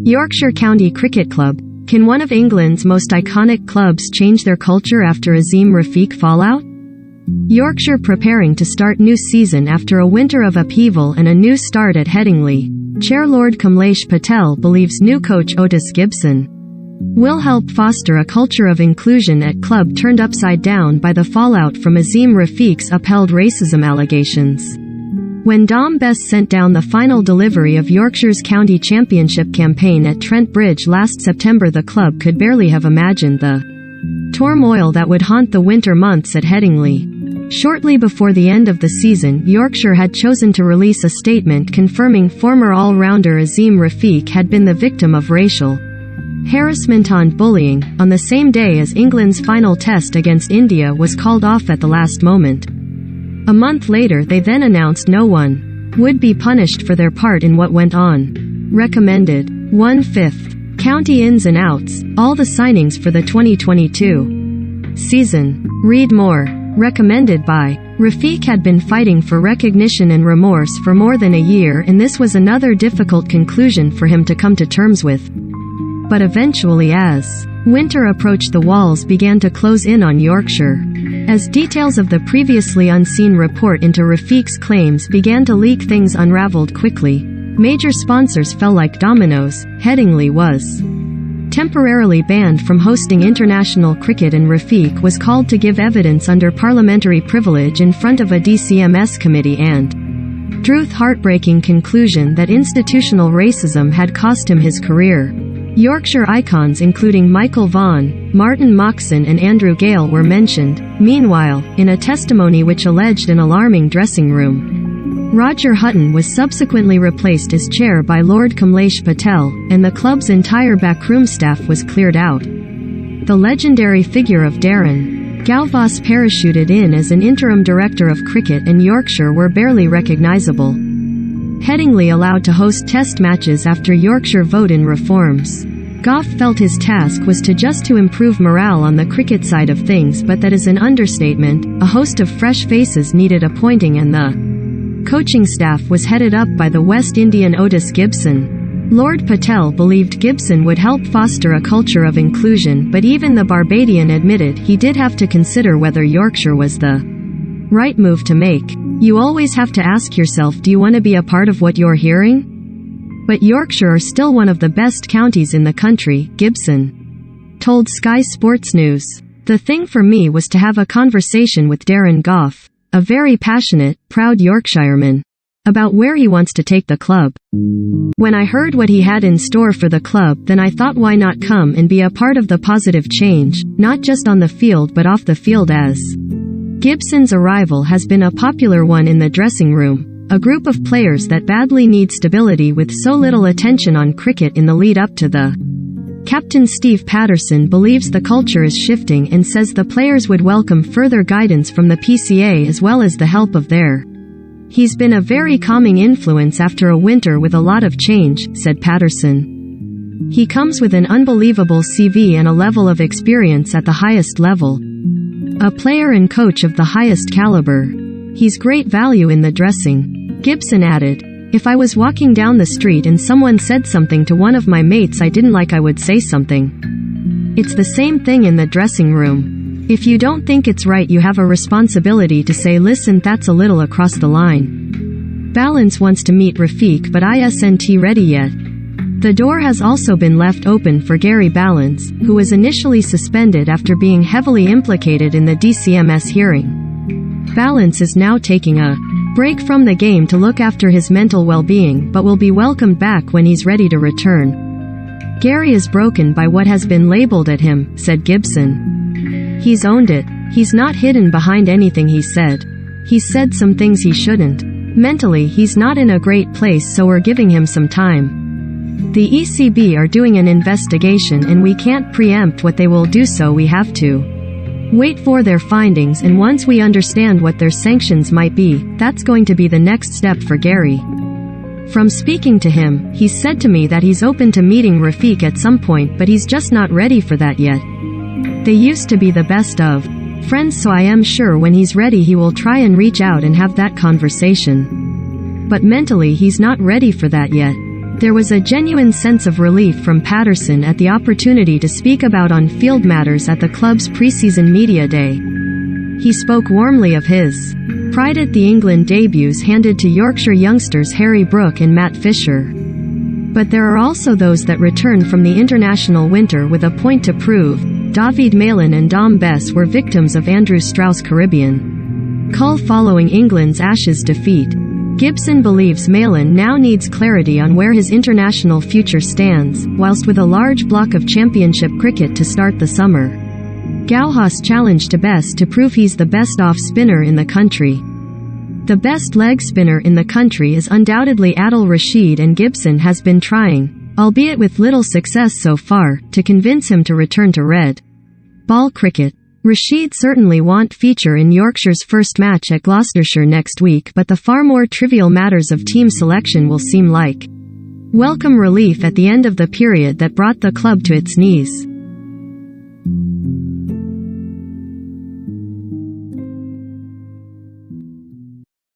Yorkshire County Cricket Club. Can one of England's most iconic clubs change their culture after Azim Rafiq fallout? Yorkshire preparing to start new season after a winter of upheaval and a new start at Headingley. Chair Lord Kamlesh Patel believes new coach Otis Gibson will help foster a culture of inclusion at club turned upside down by the fallout from Azim Rafiq's upheld racism allegations. When Dom Bess sent down the final delivery of Yorkshire's county championship campaign at Trent Bridge last September, the club could barely have imagined the turmoil that would haunt the winter months at Headingley. Shortly before the end of the season, Yorkshire had chosen to release a statement confirming former all-rounder Azim Rafiq had been the victim of racial harassment and bullying, on the same day as England's final test against India was called off at the last moment. A month later they then announced no one would be punished for their part in what went on. Recommended 1/5 county ins and outs, all the signings for the 2022 season. Read more. Recommended by Rafiq had been fighting for recognition and remorse for more than a year, and this was another difficult conclusion for him to come to terms with. But eventually, as winter approached, the walls began to close in on Yorkshire. As details of the previously unseen report into Rafiq's claims began to leak, things unraveled quickly. Major sponsors fell like dominoes. Headingley was temporarily banned from hosting international cricket, and Rafiq was called to give evidence under parliamentary privilege in front of a DCMS committee and drew the heartbreaking conclusion that institutional racism had cost him his career. Yorkshire icons including Michael Vaughan, Martin Moxon and Andrew Gale were mentioned. Meanwhile, in a testimony which alleged an alarming dressing room, Roger Hutton was subsequently replaced as chair by Lord Kamlesh Patel, and the club's entire backroom staff was cleared out. The legendary figure of Darren Galvas parachuted in as an interim director of cricket, and Yorkshire were barely recognisable. Headingley allowed to host test matches after Yorkshire vote in reforms. Gough felt his task was to improve morale on the cricket side of things, but that is an understatement. A host of fresh faces needed appointing, and the coaching staff was headed up by the West Indian Otis Gibson. Lord Patel believed Gibson would help foster a culture of inclusion, but even the Barbadian admitted he did have to consider whether Yorkshire was the right move to make. You always have to ask yourself, do you want to be a part of what you're hearing? But Yorkshire are still one of the best counties in the country, Gibson told Sky Sports News. The thing for me was to have a conversation with Darren Gough, a very passionate, proud Yorkshireman, about where he wants to take the club. When I heard what he had in store for the club, then I thought, why not come and be a part of the positive change, not just on the field but off the field as Gibson's arrival has been a popular one in the dressing room, a group of players that badly need stability with so little attention on cricket in the lead up to the captain. Steve Patterson believes the culture is shifting and says the players would welcome further guidance from the PCA as well as the help of their. He's been a very calming influence after a winter with a lot of change, said Patterson. He comes with an unbelievable CV and a level of experience at the highest level. A player and coach of the highest caliber. He's great value in the dressing. Gibson added, if I was walking down the street and someone said something to one of my mates I didn't like, I would say something. It's the same thing in the dressing room. If you don't think it's right, you have a responsibility to say, listen, that's a little across the line. Balance wants to meet Rafiq, but isn't ready yet. The door has also been left open for Gary Balance, who was initially suspended after being heavily implicated in the DCMS hearing. Balance is now taking a break from the game to look after his mental well-being, but will be welcomed back when he's ready to return. Gary is broken by what has been labeled at him, said Gibson. He's owned it. He's not hidden behind anything he said. He's said some things he shouldn't. Mentally, he's not in a great place, so we're giving him some time. The ECB are doing an investigation and we can't preempt what they will do, so we have to wait for their findings, and once we understand what their sanctions might be, that's going to be the next step for Gary. From speaking to him, he's said to me that he's open to meeting Rafiq at some point, but he's just not ready for that yet. They used to be the best of friends, so I am sure when he's ready he will try and reach out and have that conversation. But mentally he's not ready for that yet. There was a genuine sense of relief from Patterson at the opportunity to speak about on-field matters at the club's pre-season media day. He spoke warmly of his pride at the England debuts handed to Yorkshire youngsters Harry Brook and Matt Fisher. But there are also those that returned from the international winter with a point to prove. David Malin and Dom Bess were victims of Andrew Strauss Caribbean cull following England's Ashes defeat. Gibson believes Malin now needs clarity on where his international future stands, whilst with a large block of championship cricket to start the summer. Gauhaus challenged Bess to prove he's the best off-spinner in the country. The best leg spinner in the country is undoubtedly Adil Rashid, and Gibson has been trying, albeit with little success so far, to convince him to return to red ball cricket. Rashid certainly won't feature in Yorkshire's first match at Gloucestershire next week, but the far more trivial matters of team selection will seem like welcome relief at the end of the period that brought the club to its knees.